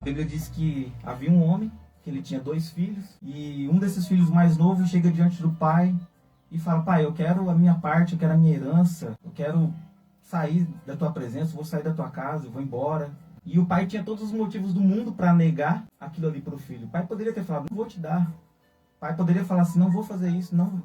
A Bíblia diz que havia um homem, que ele tinha 2 filhos, e um desses filhos mais novos chega diante do pai e fala: pai, eu quero a minha parte, eu quero a minha herança, eu quero sair da tua presença, eu vou sair da tua casa, eu vou embora. E o pai tinha todos os motivos do mundo para negar aquilo ali para o filho. O pai poderia ter falado: não vou te dar. O pai poderia falar assim: não vou fazer isso, não,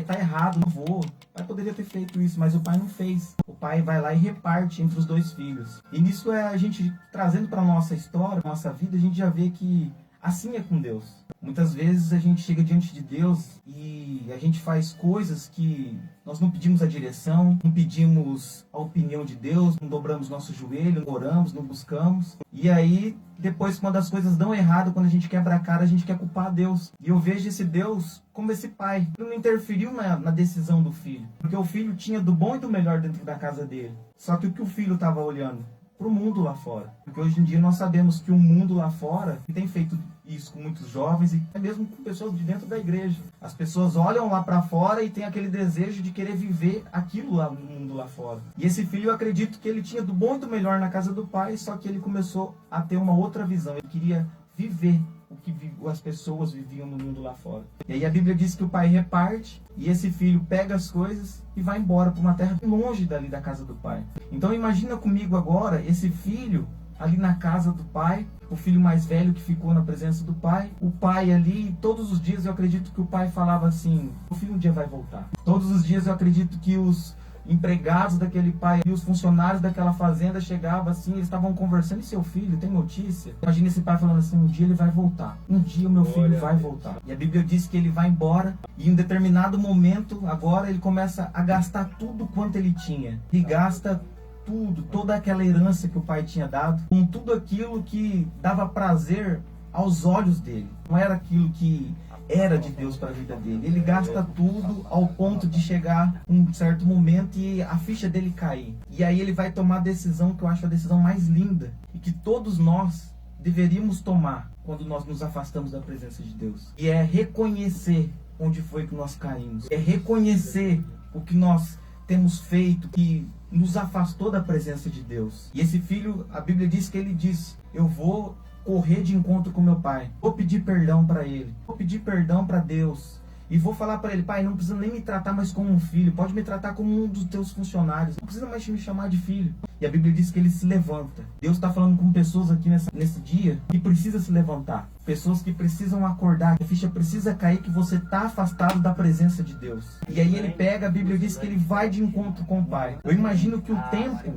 tá errado, não vou. O pai poderia ter feito isso, mas o pai não fez. O pai vai lá e reparte entre os 2 filhos. E nisso a gente trazendo para nossa história, nossa vida, a gente já vê que assim é com Deus. Muitas vezes a gente chega diante de Deus e a gente faz coisas que nós não pedimos a direção, não pedimos a opinião de Deus, não dobramos nosso joelho, não oramos, não buscamos. E aí, depois, quando as coisas dão errado, quando a gente quebra a cara, a gente quer culpar a Deus. E eu vejo esse Deus como esse pai. Ele não interferiu na decisão do filho, porque o filho tinha do bom e do melhor dentro da casa dele. Só que o que o filho estava olhando? Para o mundo lá fora. Porque hoje em dia nós sabemos que o mundo lá fora tem feito isso com muitos jovens e até mesmo com pessoas de dentro da igreja. As pessoas olham lá para fora e tem aquele desejo de querer viver aquilo lá no mundo lá fora. E esse filho, eu acredito que ele tinha do bom e do melhor na casa do pai, só que ele começou a ter uma outra visão. Ele queria viver o que as pessoas viviam no mundo lá fora. E aí a Bíblia diz que o pai reparte e esse filho pega as coisas e vai embora para uma terra longe dali da casa do pai. Então imagina comigo agora esse filho ali na casa do pai, o filho mais velho que ficou na presença do pai, o pai ali, todos os dias eu acredito que o pai falava assim: o filho um dia vai voltar. Todos os dias eu acredito que os empregados daquele pai e os funcionários daquela fazenda chegavam assim, eles estavam conversando: e seu filho, tem notícia? Imagina esse pai falando assim: um dia ele vai voltar, um dia o meu filho vai voltar. E a Bíblia diz que ele vai embora e em um determinado momento, agora ele começa a gastar tudo quanto ele tinha. E gasta tudo, toda aquela herança que o pai tinha dado, com tudo aquilo que dava prazer aos olhos dele. Não era aquilo que era de Deus para a vida dele. Ele gasta tudo ao ponto de chegar um certo momento e a ficha dele cair. E aí ele vai tomar a decisão que eu acho a decisão mais linda e que todos nós deveríamos tomar quando nós nos afastamos da presença de Deus. E é reconhecer onde foi que nós caímos. É reconhecer o que nós temos feito que nos afastou da presença de Deus. E esse filho, a Bíblia diz que ele diz: eu vou correr de encontro com meu pai, vou pedir perdão para ele, vou pedir perdão para Deus e vou falar para ele: pai, não precisa nem me tratar mais como um filho, pode me tratar como um dos teus funcionários, não precisa mais me chamar de filho. E a Bíblia diz que ele se levanta. Deus está falando com pessoas aqui nesse dia que precisa se levantar, pessoas que precisam acordar, que a ficha precisa cair, que você está afastado da presença de Deus. E aí ele pega, a Bíblia diz que ele vai de encontro com o pai. Eu imagino que o tempo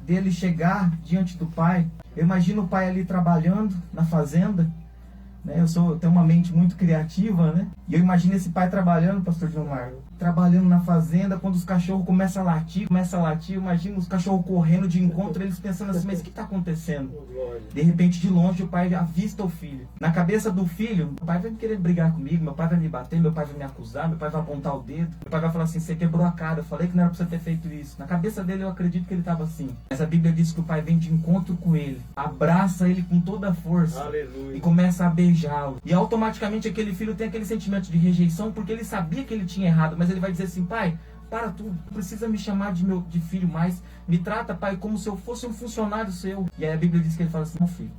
dele chegar diante do pai, eu imagino o pai ali trabalhando na fazenda, né? Eu tenho uma mente muito criativa, né? E eu imagino esse pai trabalhando, pastor Gilmar, trabalhando na fazenda, quando os cachorros começam a latir, eu imagino os cachorros correndo de encontro, eles pensando assim: mas o que está acontecendo? De repente, de longe, o pai avista o filho. Na cabeça do filho, meu pai vai querer brigar comigo, meu pai vai me bater, meu pai vai me acusar, meu pai vai apontar o dedo, meu pai vai falar assim: você quebrou a cara, eu falei que não era pra você ter feito isso. Na cabeça dele, eu acredito que ele estava assim. Mas a Bíblia diz que o pai vem de encontro com ele, abraça ele com toda a força. Aleluia. E começa a beijá-lo. E automaticamente aquele filho tem aquele sentimento de rejeição, porque ele sabia que ele tinha errado, mas ele vai dizer assim: pai, para tudo, não precisa me chamar de filho mais, me trata, pai, como se eu fosse um funcionário seu. E aí a Bíblia diz que ele fala assim: não, filho,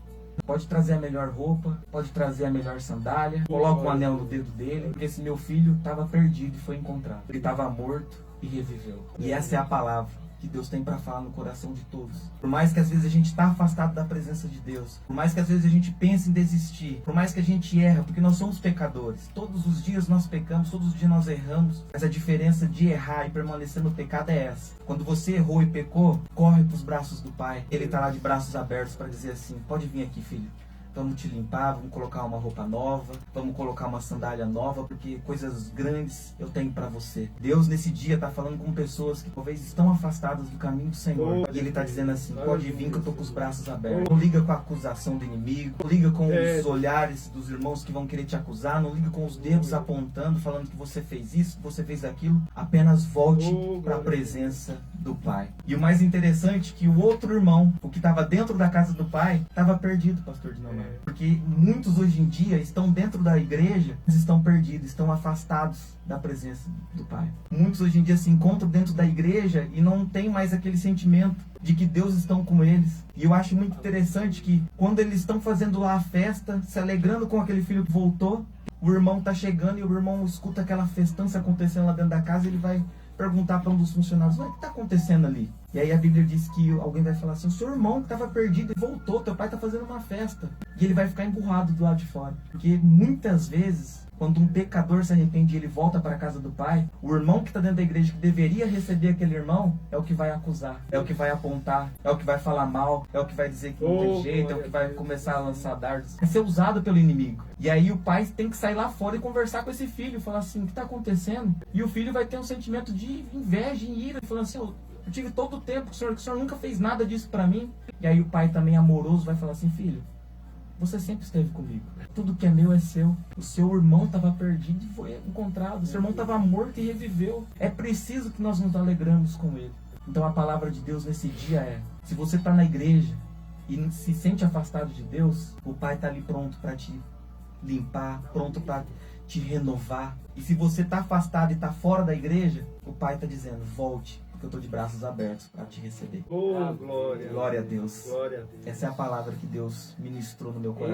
pode trazer a melhor roupa, pode trazer a melhor sandália, coloca um anel no dedo dele, porque esse meu filho estava perdido e foi encontrado. Ele estava morto e reviveu. E essa é a palavra que Deus tem para falar no coração de todos. Por mais que às vezes a gente está afastado da presença de Deus, por mais que às vezes a gente pense em desistir, por mais que a gente erra, porque nós somos pecadores. Todos os dias nós pecamos, todos os dias nós erramos, mas a diferença de errar e permanecer no pecado é essa. Quando você errou e pecou, corre para os braços do Pai. Ele está lá de braços abertos para dizer assim: pode vir aqui, filho. Vamos te limpar, vamos colocar uma roupa nova, vamos colocar uma sandália nova, porque coisas grandes eu tenho para você. Deus nesse dia está falando com pessoas que talvez estão afastadas do caminho do Senhor. E Ele está dizendo assim: pode vir que eu estou com os braços abertos. Não liga com a acusação do inimigo, não liga com os olhares dos irmãos que vão querer te acusar, não liga com os dedos apontando, falando que você fez isso, que você fez aquilo. Apenas volte para a presença do pai. E o mais interessante é que o outro irmão, o que estava dentro da casa do pai, estava perdido, pastor Dinamar. Porque muitos hoje em dia estão dentro da igreja, mas estão perdidos, estão afastados da presença do pai. Muitos hoje em dia se encontram dentro da igreja e não tem mais aquele sentimento de que Deus está com eles. E eu acho muito interessante que quando eles estão fazendo lá a festa, se alegrando com aquele filho que voltou, o irmão está chegando e o irmão escuta aquela festança acontecendo lá dentro da casa e ele vai perguntar para um dos funcionários: o que está acontecendo ali? E aí a Bíblia diz que alguém vai falar assim: o seu irmão que estava perdido e voltou, teu pai está fazendo uma festa. E ele vai ficar emburrado do lado de fora. Porque muitas vezes, quando um pecador se arrepende e ele volta para a casa do pai, o irmão que está dentro da igreja, que deveria receber aquele irmão, é o que vai acusar, é o que vai apontar, é o que vai falar mal, é o que vai dizer que não tem jeito, é o que vai começar a lançar dardos. É ser usado pelo inimigo. E aí o pai tem que sair lá fora e conversar com esse filho, falar assim: o que está acontecendo? E o filho vai ter um sentimento de inveja e ira, falando assim: eu tive todo o tempo que o senhor nunca fez nada disso para mim. E aí o pai também amoroso vai falar assim: filho, você sempre esteve comigo. Tudo que é meu é seu. O seu irmão estava perdido e foi encontrado. O seu irmão estava morto e reviveu. É preciso que nós nos alegramos com ele. Então a palavra de Deus nesse dia é: se você está na igreja e se sente afastado de Deus, o pai está ali pronto para te limpar, pronto para te renovar. E se você está afastado e está fora da igreja, o pai está dizendo: volte, porque eu estou de braços abertos para te receber. Oh, glória. Glória a Deus. Glória a Deus. Essa é a palavra que Deus ministrou no meu coração.